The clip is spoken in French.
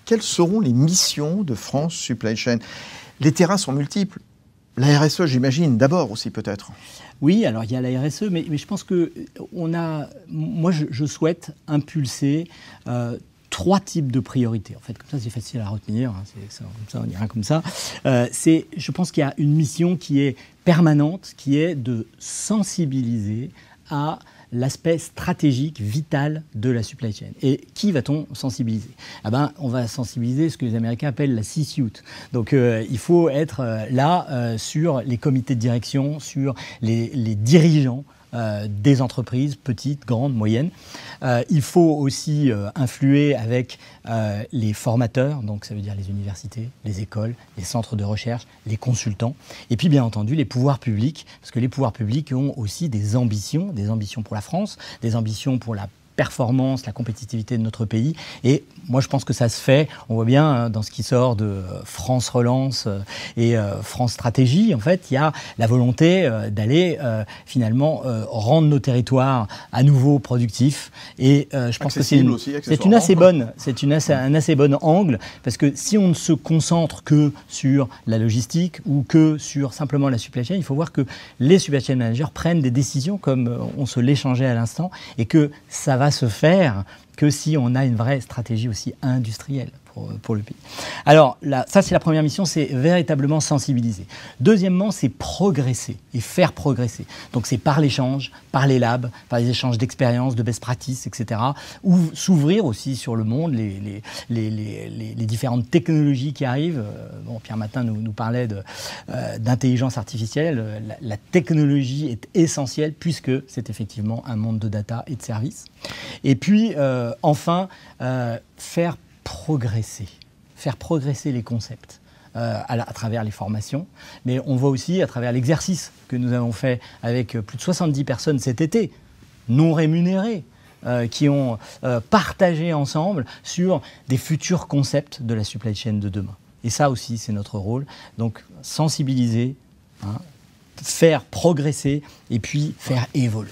quelles seront les missions de France Supply Chain? Les terrains sont multiples. La RSE, j'imagine, d'abord aussi peut-être. Oui, alors il y a la RSE, mais je pense que moi je souhaite impulser 3 types de priorités. En fait, comme ça, c'est facile à retenir. Hein, on dit rien comme ça. Je pense qu'il y a une mission qui est permanente, qui est de sensibiliser à l'aspect stratégique, vital de la supply chain. Et qui va-t-on sensibiliser? On va sensibiliser ce que les Américains appellent la C-suite. Donc il faut être là sur les comités de direction, sur les dirigeants des entreprises, petites, grandes, moyennes. Il faut aussi influer avec les formateurs, donc ça veut dire les universités, les écoles, les centres de recherche, les consultants, et puis bien entendu les pouvoirs publics, parce que les pouvoirs publics ont aussi des ambitions pour la France, des ambitions pour la performance, la compétitivité de notre pays. Et moi, je pense que ça se fait. On voit bien dans ce qui sort de France Relance et France Stratégie. En fait, il y a la volonté d'aller finalement rendre nos territoires à nouveau productifs. Et je pense que c'est un assez bon angle, parce que si on ne se concentre que sur la logistique ou que sur simplement la supply chain, il faut voir que les supply chain managers prennent des décisions, comme on se l'échangeait à l'instant, et que ça va se faire que si on a une vraie stratégie aussi industrielle pour le pays. Alors, ça c'est la première mission, c'est véritablement sensibiliser. Deuxièmement, c'est progresser et faire progresser. Donc c'est par l'échange, par les labs, par les échanges d'expériences, de best practices, etc. Ou s'ouvrir aussi sur le monde, les différentes technologies qui arrivent. Pierre Matin nous parlait d'intelligence artificielle. La technologie est essentielle puisque c'est effectivement un monde de data et de services. Et puis, enfin, faire progresser les concepts à travers les formations, mais on voit aussi à travers l'exercice que nous avons fait avec plus de 70 personnes cet été, non rémunérées, qui ont partagé ensemble sur des futurs concepts de la supply chain de demain. Et ça aussi, c'est notre rôle. Donc, sensibiliser, faire progresser et puis faire évoluer.